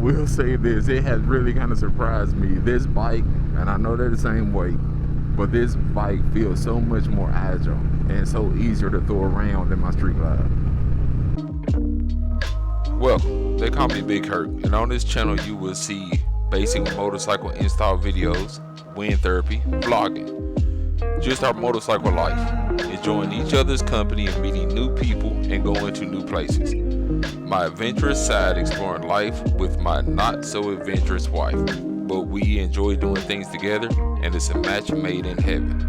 will say this, it has really kind of surprised me. This bike, and I know they're the same weight, but this bike feels so much more agile and so easier to throw around than my Street Glide. Welcome, they call me Big Herc, and on this channel you will see basic motorcycle install videos, wind therapy, vlogging, just our motorcycle life, enjoying each other's company and meeting new people and going to new places. My adventurous side exploring life with my not so adventurous wife, but we enjoy doing things together and it's a match made in heaven.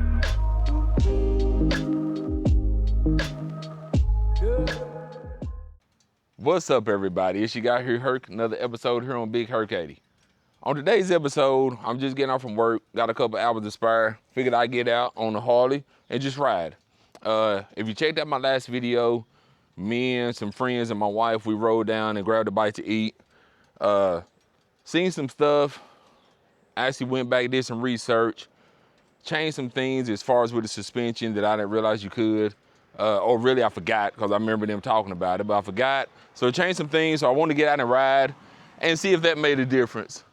What's up, everybody? It's your guy here, Herc, another episode here on Big Herc 80. On today's episode, I'm just getting off from work, got a couple hours to spare, figured I'd get out on the Harley and just ride. If you checked out my last video, me and some friends and my wife, we rode down and grabbed a bite to eat. Seen some stuff, actually went back, did some research, changed some things as far as with the suspension that I didn't realize you could. Or really I forgot, because I remember them talking about it, but I forgot. So I changed some things, so I wanted to get out and ride and see if that made a difference.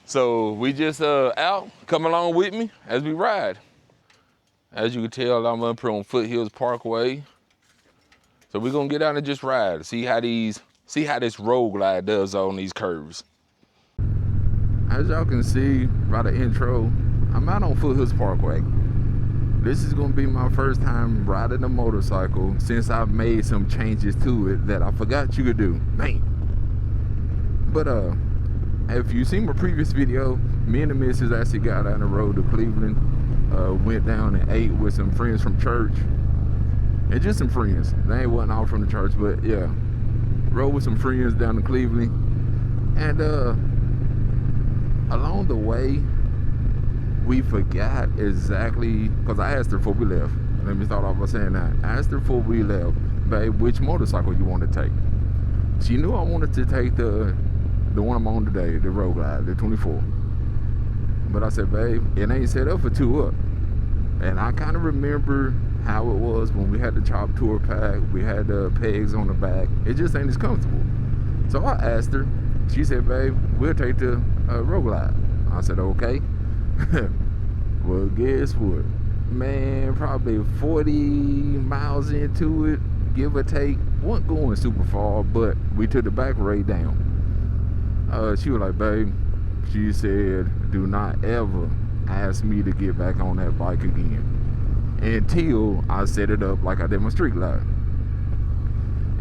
So we just out, come along with me as we ride. As you can tell, I'm up here on Foothills Parkway. So we're gonna get out and just ride, see how this Roadglide does on these curves. As y'all can see by the intro, I'm out on Foothills Parkway. This is gonna be my first time riding a motorcycle since I've made some changes to it that I forgot you could do, man. But if you seen my previous video, me and the missus actually got on the road to Cleveland, went down and ate with some friends from church, and just some friends. They wasn't all from the church, but yeah, rode with some friends down to Cleveland, and along the way, we forgot exactly, because I asked her before we left. Let me start off by saying that. I asked her before we left, babe, which motorcycle you want to take? She knew I wanted to take the one I'm on today, the Roadglide, the 24. But I said, babe, it ain't set up for two up. And I kind of remember how it was when we had the chop tour pack, we had the pegs on the back. It just ain't as comfortable. So I asked her, she said, babe, we'll take the Roadglide. I said, okay. Well, guess what? Man, probably 40 miles into it, give or take. Wasn't going super far, but we took the back right down. She was like, babe, she said, do not ever ask me to get back on that bike again until I set it up like I did my Street Glide.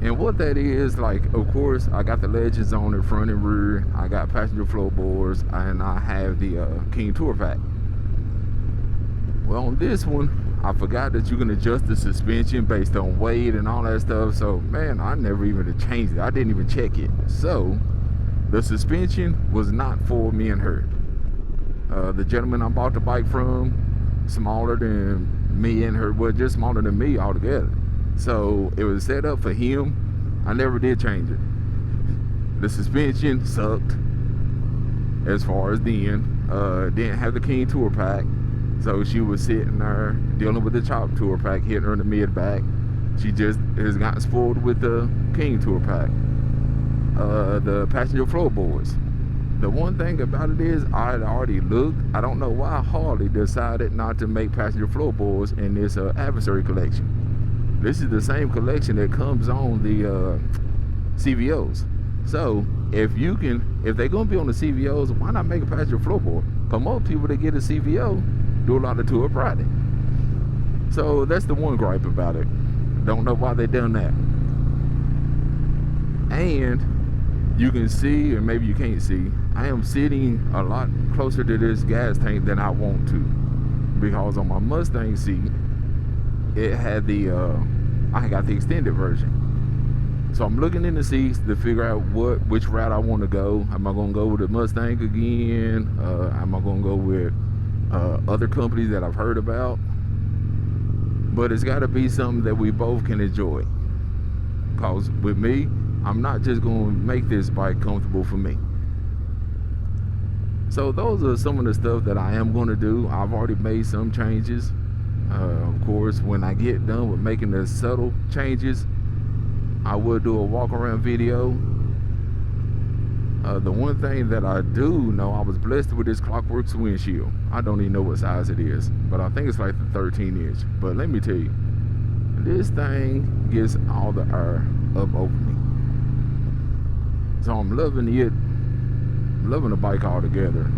And what that is, like, of course, I got the Legends on it, front and rear. I got passenger floorboards, and I have the King Tour Pack. Well, on this one, I forgot that you can adjust the suspension based on weight and all that stuff. So, man, I never even changed it. I didn't even check it. So, the suspension was not for me and her. The gentleman I bought the bike from, smaller than me and her, well, just smaller than me altogether. So it was set up for him. I never did change it. The suspension sucked as far as then. Didn't have the King Tour Pack. So she was sitting there dealing with the chop tour pack, hitting her in the mid back. She just has gotten spoiled with the King Tour Pack. The passenger floorboards. The one thing about it is I had already looked. I don't know why Harley decided not to make passenger floorboards in this Adversary collection. This is the same collection that comes on the CVOs. So if they're gonna be on the CVOs, why not make a passenger floorboard? Because most people that get a CVO do a lot of tour riding. So that's the one gripe about it. Don't know why they done that. And you can see, or maybe you can't see, I am sitting a lot closer to this gas tank than I want to, because on my Mustang seat, it had I got the extended version. So I'm looking in the seats to figure out which route I want to go. Am I going to go with the Mustang again? Am I going to go with other companies that I've heard about? But it's got to be something that we both can enjoy. Because with me, I'm not just going to make this bike comfortable for me. So those are some of the stuff that I am going to do. I've already made some changes. Of course, when I get done with making the subtle changes, I will do a walk around video. The one thing that I do know, I was blessed with this Clockworks windshield. I don't even know what size it is, but I think it's like the 13-inch. But let me tell you, this thing gets all the air up over me. So I'm loving it, loving the bike altogether.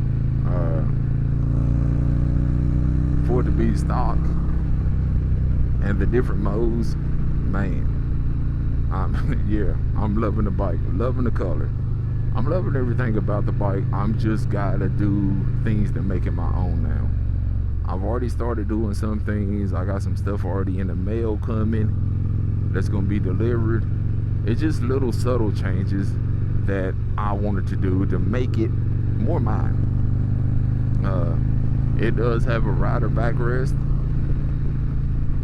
For it to be stock and the different modes, man, I'm loving the bike, loving the color. I'm loving everything about the bike. I'm just gotta do things to make it my own now. I've already started doing some things. I got some stuff already in the mail coming that's gonna be delivered. It's just little subtle changes that I wanted to do to make it more mine. It does have a rider backrest.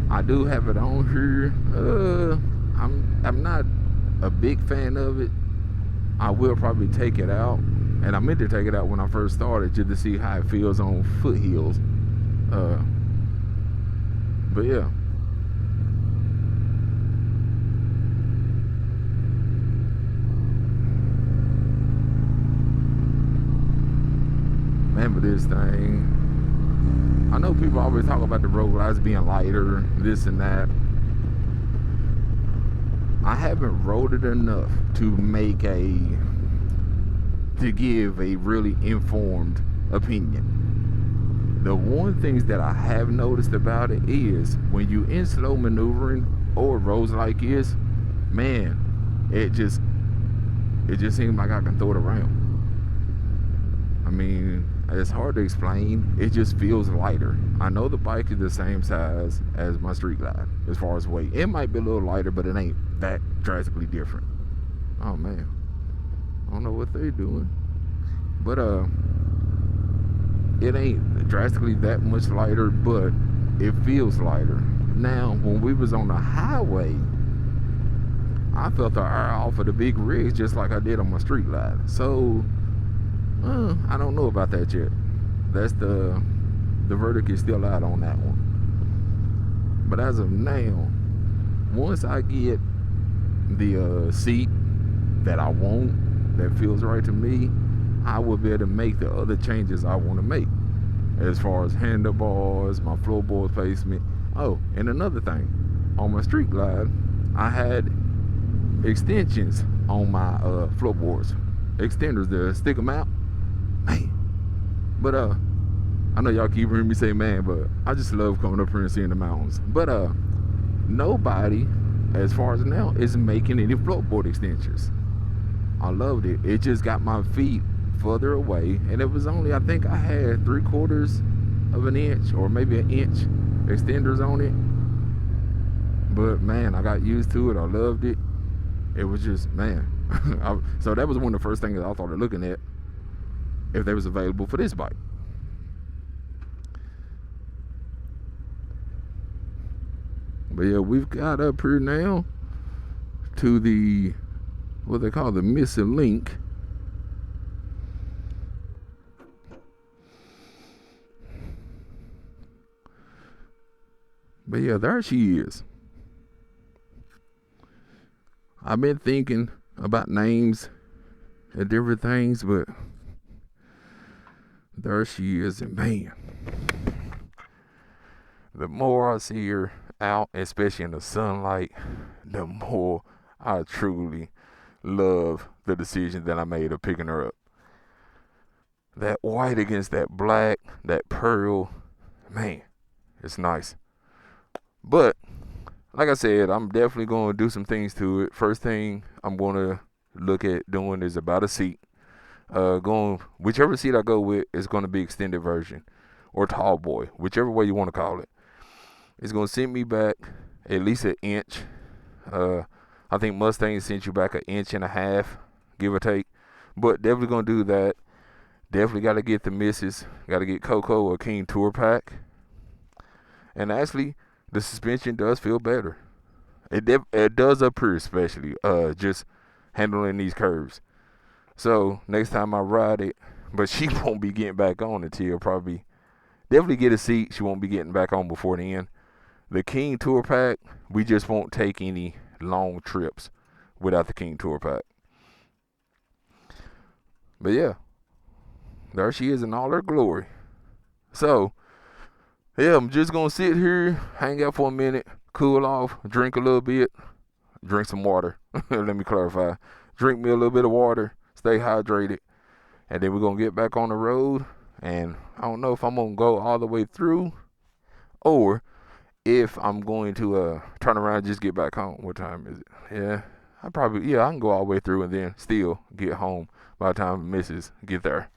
I do have it on here. I'm not a big fan of it. I will probably take it out, and I meant to take it out when I first started just to see how it feels on Foothills. But yeah. Man, but this thing, I know people always talk about the Roadglides being lighter, this and that. I haven't rode it enough to give a really informed opinion. The one things that I have noticed about it is when you in slow maneuvering or roads like this, man, it just seems like I can throw it around. I mean, it's hard to explain. It just feels lighter. I know the bike is the same size as my Street Glide as far as weight. It might be a little lighter, but it ain't that drastically different. Oh man, I don't know what they're doing, but it ain't drastically that much lighter, but it feels lighter. Now, when we was on the highway, I felt the air off of the big rigs just like I did on my Street Glide. So I don't know about that yet. That's the verdict is still out on that one. But as of now, once I get the seat that I want, that feels right to me, I will be able to make the other changes I want to make as far as handlebars, my floorboard placement. Oh, and another thing, on my Street Glide, I had extensions on my floorboards, extenders to stick them out. Man, but I know y'all keep hearing me say man, but I just love coming up here and seeing the mountains. But nobody, as far as now, is making any floorboard extensions. I loved it. It just got my feet further away, and it was only, I think I had 3/4 of an inch or maybe an inch extenders on it. But man, I got used to it. I loved it. It was just, man. So that was one of the first things I started looking at, if they was available for this bike. But yeah, we've got up here now to the, what they call the missing link. But yeah, there she is. I've been thinking about names and different things, but there she is, and man, the more I see her out, especially in the sunlight, the more I truly love the decision that I made of picking her up. That white against that black, that pearl, man, it's nice. But like I said, I'm definitely going to do some things to it. First thing I'm going to look at doing is about a seat. Whichever seat I go with is going to be extended version or tall boy, whichever way you want to call it. It's going to send me back at least an inch. I think Mustang sent you back 1.5 inches, give or take. But definitely going to do that. Definitely got to get the missus. Got to get Coco a King Tour Pack. And actually, the suspension does feel better. It does up here, especially just handling these curves. So next time I ride it, but she won't be getting back on until probably, definitely get a seat. She won't be getting back on before the end. The King Tour Pack, we just won't take any long trips without the King Tour Pack. But yeah, there she is in all her glory. So, yeah, I'm just going to sit here, hang out for a minute, cool off, drink a little bit, drink some water. Let me clarify. Drink me a little bit of water, stay hydrated, and then we're going to get back on the road. And I don't know if I'm going to go all the way through or if I'm going to turn around and just get back home. What time is it? Yeah, I can go all the way through and then still get home by the time missus get there.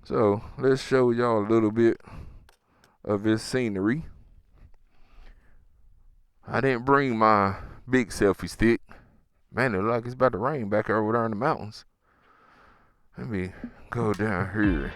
So let's show y'all a little bit of this scenery. I didn't bring my big selfie stick. Man, it looks like it's about to rain back over there in the mountains. Let me go down here.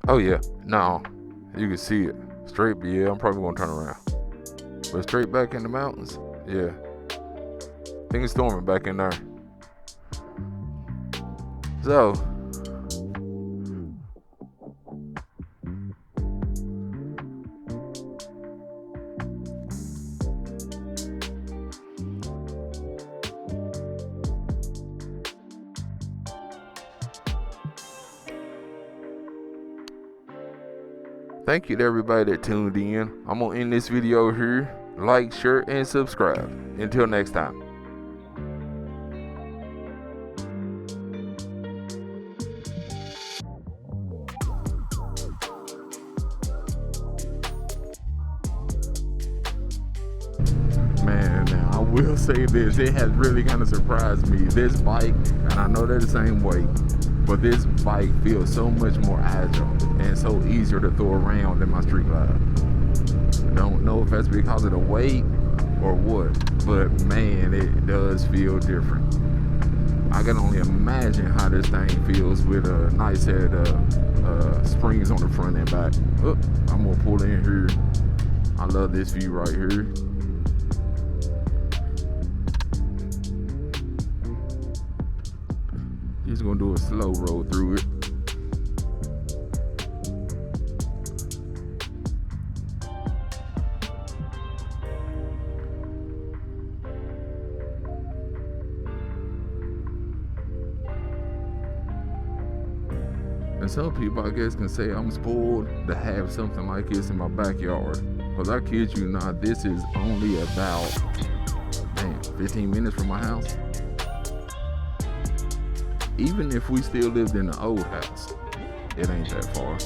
Oh yeah, no, you can see it straight. But yeah, I'm probably gonna turn around. But straight back in the mountains, yeah. I think it's storming back in there. So, thank you to everybody that tuned in. I'm gonna end this video here. Like, share, and subscribe. Until next time. Man, now I will say this, it has really kind of surprised me. This bike, and I know they're the same weight, but this bike feels so much more agile and so easier to throw around than my Street Glide. Don't know if that's because of the weight or what, but man, it does feel different. I can only imagine how this thing feels with a nice head springs on the front and back. Oh, I'm gonna pull in here. I love this view right here. Just gonna do a slow roll through it. And some people, I guess, can say I'm spoiled to have something like this in my backyard. Because I kid you not, this is only about, 15 minutes from my house. Even if we still lived in the old house, it ain't that far.